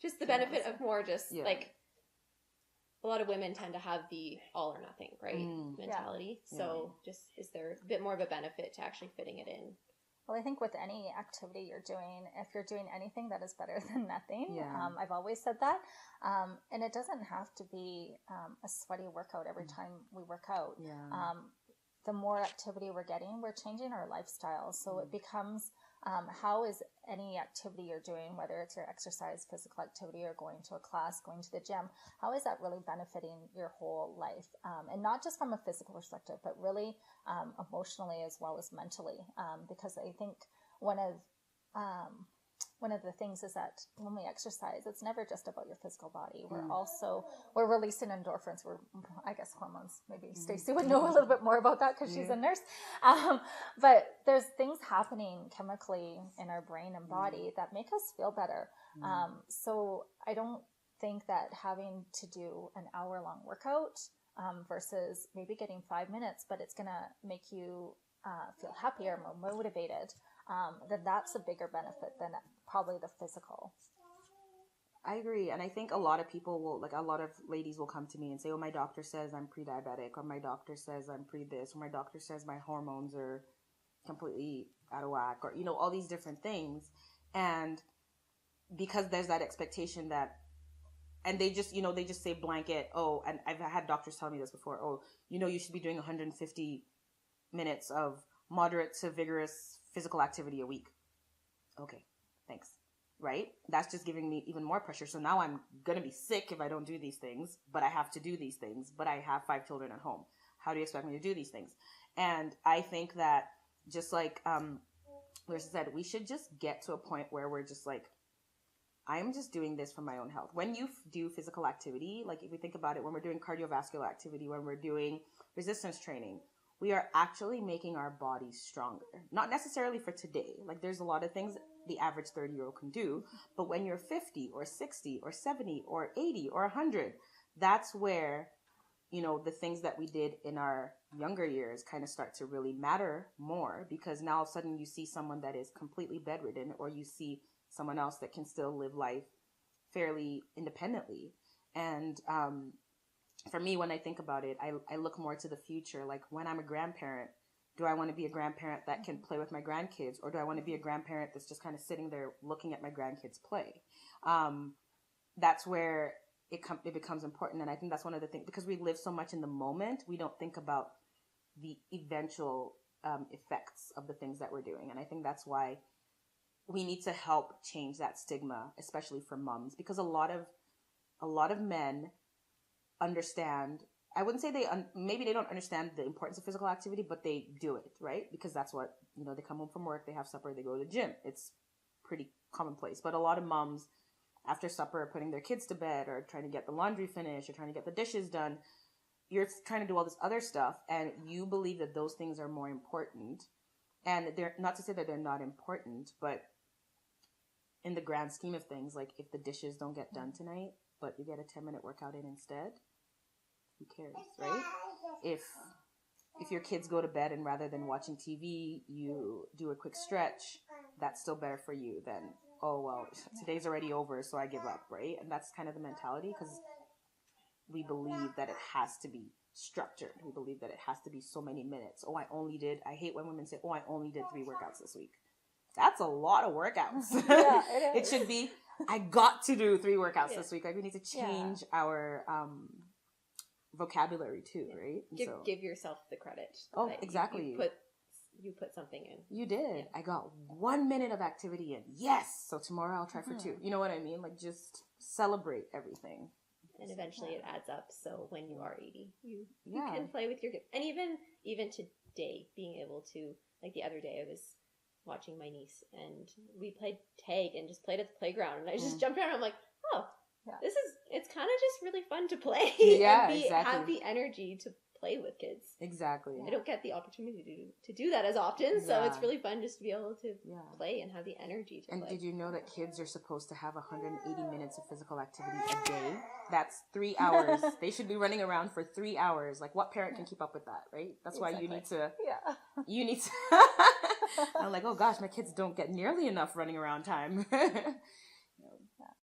just the benefit of more just like a lot of women tend to have the all or nothing, right? Mentality. So just is there a bit more of a benefit to actually fitting it in? Well, I think with any activity you're doing, if you're doing anything that is better than nothing, I've always said that. And it doesn't have to be a sweaty workout every time we work out. The more activity we're getting, we're changing our lifestyle. So it becomes, how is any activity you're doing, whether it's your exercise, physical activity, or going to a class, going to the gym, how is that really benefiting your whole life? And not just from a physical perspective, but really emotionally as well as mentally. Because I think one of the things is that when we exercise, it's never just about your physical body. We're releasing endorphins. I guess hormones. Maybe Stacey would know a little bit more about that because she's a nurse. But there's things happening chemically in our brain and body that make us feel better. So I don't think that having to do an hour-long workout versus maybe getting 5 minutes, but it's going to make you feel happier, more motivated, that's a bigger benefit than probably the physical. I agree. And I think a lot of people will, like a lot of ladies will come to me and say, oh, my doctor says I'm pre-diabetic, or my doctor says I'm pre-this, or my doctor says my hormones are completely out of whack, or, all these different things. And because there's that expectation that, and they just say blanket, oh, and I've had doctors tell me this before, oh, you should be doing 150 minutes of moderate to vigorous physical activity a week. Okay, thanks. Right? That's just giving me even more pressure. So now I'm going to be sick if I don't do these things, but I have to do these things, but I have 5 children at home. How do you expect me to do these things? And I think that just like Larissa said, we should just get to a point where we're just like, I'm just doing this for my own health. When you do physical activity, like if we think about it, when we're doing cardiovascular activity, when we're doing resistance training, we are actually making our bodies stronger. Not necessarily for today. Like there's a lot of things the average 30-year-old can do. But when you're 50 or 60 or 70 or 80 or 100, that's where, the things that we did in our younger years kind of start to really matter more, because now all of a sudden you see someone that is completely bedridden, or you see someone else that can still live life fairly independently. And for me, when I think about it, I look more to the future. Like when I'm a grandparent, do I want to be a grandparent that can play with my grandkids, or do I want to be a grandparent that's just kind of sitting there looking at my grandkids play? That's where it becomes important. And I think that's one of the things, because we live so much in the moment, we don't think about the eventual effects of the things that we're doing. And I think that's why we need to help change that stigma, especially for moms, because a lot of men understand. I wouldn't say maybe they don't understand the importance of physical activity, but they do it, right? Because that's what, they come home from work, they have supper, they go to the gym. It's pretty commonplace. But a lot of moms, after supper, are putting their kids to bed, or trying to get the laundry finished, or trying to get the dishes done. You're trying to do all this other stuff, and you believe that those things are more important. And they're not to say that they're not important, but in the grand scheme of things, like if the dishes don't get done tonight, but you get a 10-minute workout in instead, who cares, right? If your kids go to bed and rather than watching TV, you do a quick stretch, that's still better for you than, oh, well, today's already over, so I give up, right? And that's kind of the mentality, because we believe that it has to be structured. We believe that it has to be so many minutes. Oh, I hate when women say, oh, I only did 3 workouts this week. That's a lot of workouts. Yeah, it should be, I got to do 3 workouts this week. Like we need to change our vocabulary too, right? Give yourself the credit. Oh, exactly. You put something in. You did. Yeah. I got 1 minute of activity in. Yes. So tomorrow I'll try for 2. You know what I mean? Like just celebrate everything. And eventually it adds up. So when you are 80, you can play with your kids. And even today, being able to, like the other day, I was watching my niece and we played tag and just played at the playground. And I just jumped around. I'm like, oh, it's kind of just really fun to play. Yeah, and exactly. Have the energy to play with kids. Exactly. I don't get the opportunity to do that as often, so it's really fun just to be able to play and have the energy to play. And did you know that kids are supposed to have 180 minutes of physical activity a day? That's 3 hours. They should be running around for 3 hours. Like, what parent can keep up with that, right? That's why you need to... Yeah. You need to... I'm like, oh gosh, my kids don't get nearly enough running around time.